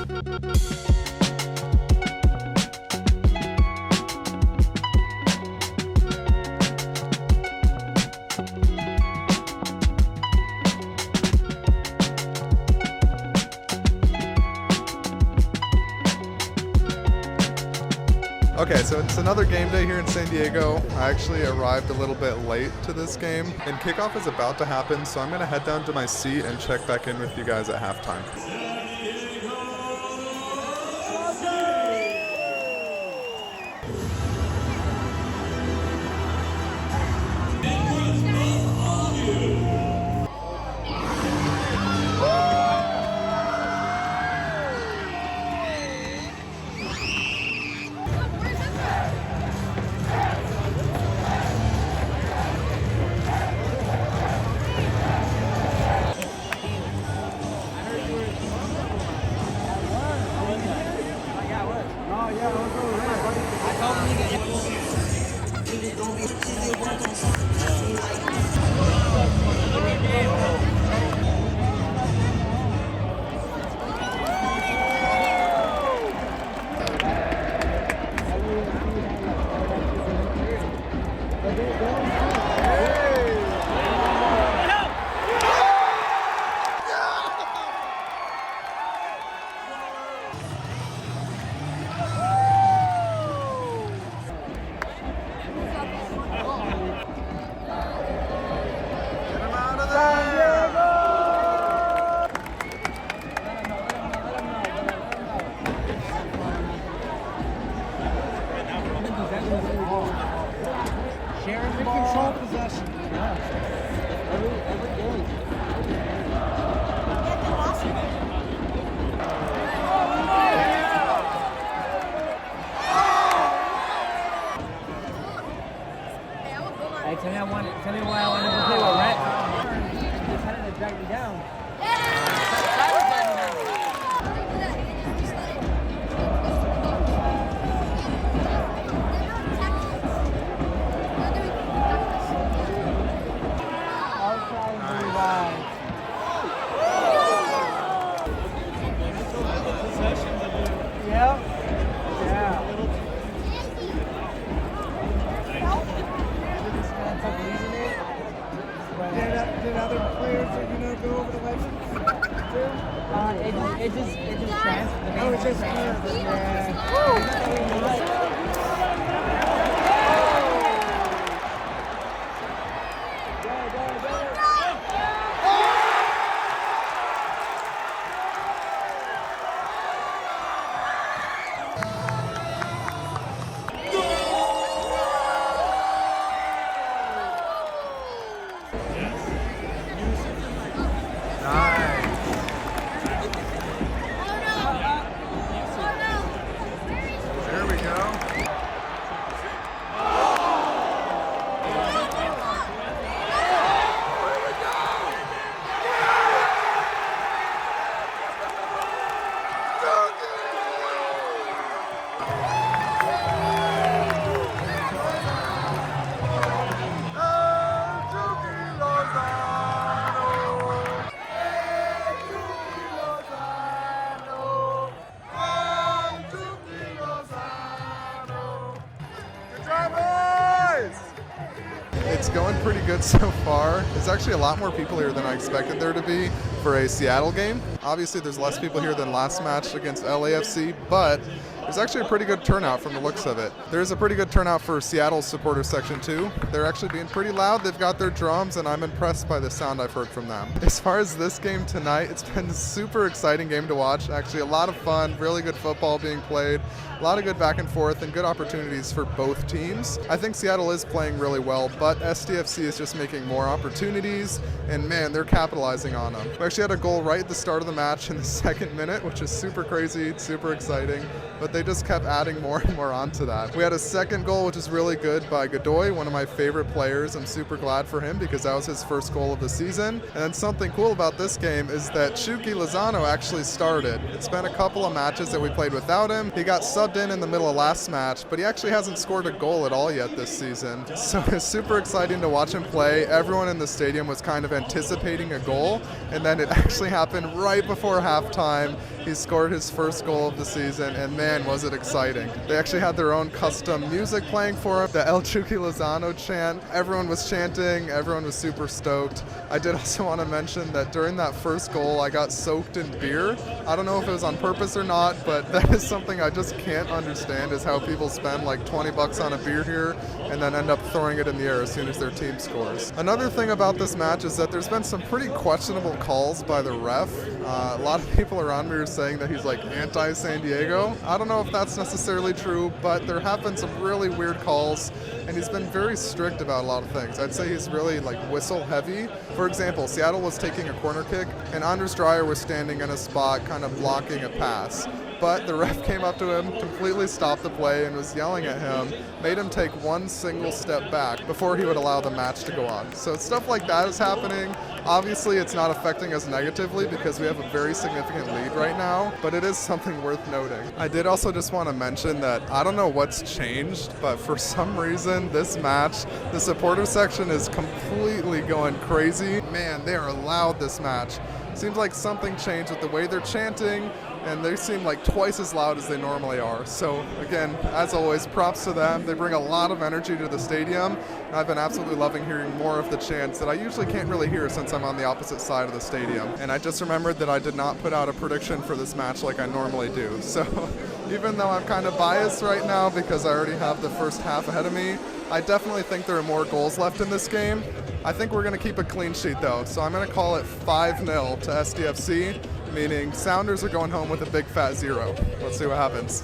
Okay, so it's another game day here in San Diego. I actually arrived a little bit late to this game, and kickoff is about to happen, so I'm going to head down to my seat and check back in with you guys at halftime. Sharing the control possession. Every game. Hey, tell me why I wanted to play with Rhett. He just had to drag me down. Did other players are gonna go over the legends too? It just transferred. Oh, it just transferred. Yeah. It's going pretty good so far. There's actually a lot more people here than I expected there to be for a Seattle game. Obviously, there's less people here than last match against LAFC, but there's actually a pretty good turnout from the looks of it. There's a pretty good turnout for Seattle's supporter section too. They're actually being pretty loud. They've got their drums, and I'm impressed by the sound I've heard from them. As far as this game tonight, it's been a super exciting game to watch. Actually, a lot of fun, really good football being played, a lot of good back and forth, and good opportunities for both teams. I think Seattle is playing really well, but SDFC is just making more opportunities, and man, they're capitalizing on them. We actually had a goal right at the start of the match in the second minute, which is super crazy, super exciting, but they just kept adding more and more onto that. We had a second goal, which is really good, by Godoy, one of my favorite players. I'm super glad for him because that was his first goal of the season. And then something cool about this game is that Chucky Lozano actually started. It's been a couple of matches that we played without him. He got subbed in the middle of last match, but he actually hasn't scored a goal at all yet this season. So it's super exciting to watch him play. Everyone in the stadium was kind of anticipating a goal, and then it actually happened right before halftime. He scored his first goal of the season, and man, was it exciting. They actually had their own custom music playing for him, the Chucky Lozano chant. Everyone was chanting, everyone was super stoked. I did also want to mention that during that first goal, I got soaked in beer. I don't know if it was on purpose or not, but that is something I just can't understand, is how people spend like 20 bucks on a beer here and then end up throwing it in the air as soon as their team scores. Another thing about this match is that there's been some pretty questionable calls by the ref. A lot of people around me are saying that he's like anti-San Diego. I don't know if that's necessarily true, but there have been some really weird calls, and he's been very strict about a lot of things. I'd say he's really like whistle heavy. For example, Seattle was taking a corner kick, and Anders Dreyer was standing in a spot kind of blocking a pass. But the ref came up to him, completely stopped the play, and was yelling at him, made him take one single step back before he would allow the match to go on. So stuff like that is happening. Obviously, it's not affecting us negatively because we have a very significant lead right now, but it is something worth noting. I did also just want to mention that I don't know what's changed, but for some reason, this match, the supporter section is completely going crazy. Man, they are loud this match. Seems like something changed with the way they're chanting, and they seem like twice as loud as they normally are. So again, as always, props to them. They bring a lot of energy to the stadium, and I've been absolutely loving hearing more of the chants that I usually can't really hear since I'm on the opposite side of the stadium. And I just remembered that I did not put out a prediction for this match like I normally do. So even though I'm kind of biased right now because I already have the first half ahead of me, I definitely think there are more goals left in this game. I think we're going to keep a clean sheet though, so I'm going to call it 5-0 to SDFC, meaning Sounders are going home with a big fat 0. Let's see what happens.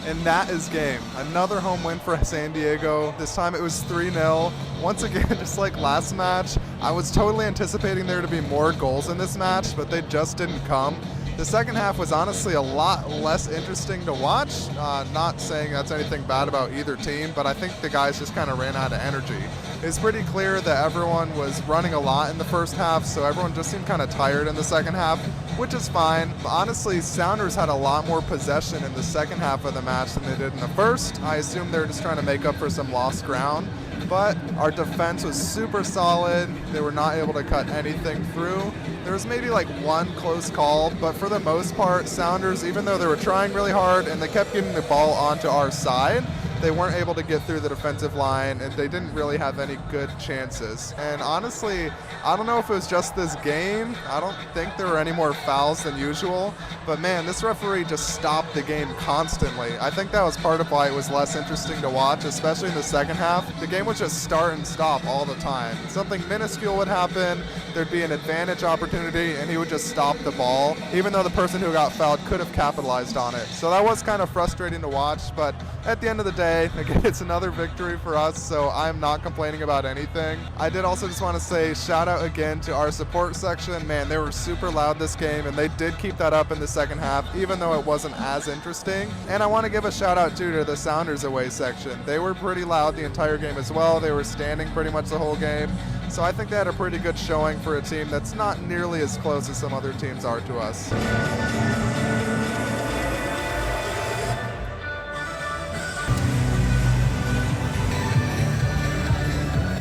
And that is game. Another home win for San Diego. This time it was 3-0. Once again, just like last match, I was totally anticipating there to be more goals in this match, but they just didn't come. The second half was honestly a lot less interesting to watch. Not saying that's anything bad about either team, but I think the guys just kind of ran out of energy. It's pretty clear that everyone was running a lot in the first half, so everyone just seemed kind of tired in the second half, which is fine. But honestly, Sounders had a lot more possession in the second half of the match than they did in the first. I assume they're just trying to make up for some lost ground. But our defense was super solid. They were not able to cut anything through. There was maybe like one close call, but for the most part, Sounders, even though they were trying really hard and they kept getting the ball onto our side, they weren't able to get through the defensive line, and they didn't really have any good chances. And honestly, I don't know if it was just this game. I don't think there were any more fouls than usual. But man, this referee just stopped the game constantly. I think that was part of why it was less interesting to watch, especially in the second half. The game would just start and stop all the time. Something minuscule would happen, there'd be an advantage opportunity, and he would just stop the ball, even though the person who got fouled could have capitalized on it. So that was kind of frustrating to watch, but at the end of the day, again, it's another victory for us, so I'm not complaining about anything. I did also just want to say shout out again to our support section. Man, they were super loud this game, and they did keep that up in the second half, even though it wasn't as interesting. And I want to give a shout out too to the Sounders away section. They were pretty loud the entire game as well. They were standing pretty much the whole game. So I think they had a pretty good showing for a team that's not nearly as close as some other teams are to us.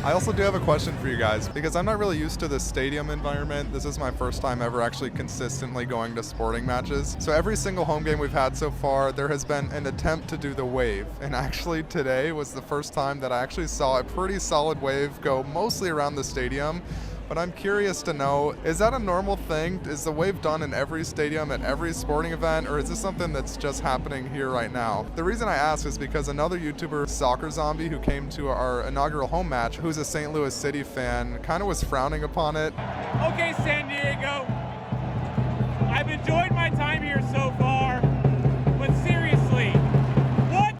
I also do have a question for you guys, because I'm not really used to the stadium environment. This is my first time ever actually consistently going to sporting matches. So every single home game we've had so far, there has been an attempt to do the wave. And actually today was the first time that I actually saw a pretty solid wave go mostly around the stadium. But I'm curious to know, is that a normal thing? Is the wave done in every stadium at every sporting event, or is this something that's just happening here right now? The reason I ask is because another YouTuber, Soccer Zombie, who came to our inaugural home match, who's a St. Louis City fan, kind of was frowning upon it. Okay, San Diego, I've enjoyed my time here so far, but seriously, what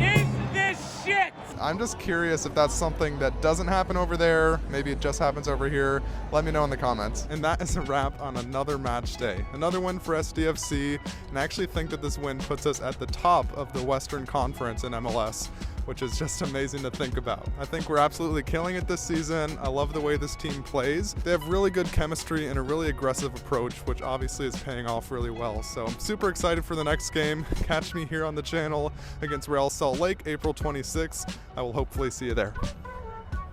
is this shit? I'm just curious if that's something that doesn't happen over there. Maybe it just happens over here. Let me know in the comments. And that is a wrap on another match day. Another win for SDFC. And I actually think that this win puts us at the top of the Western Conference in MLS, which is just amazing to think about. I think we're absolutely killing it this season. I love the way this team plays. They have really good chemistry and a really aggressive approach, which obviously is paying off really well. So I'm super excited for the next game. Catch me here on the channel against Real Salt Lake, April 26th. I will hopefully see you there.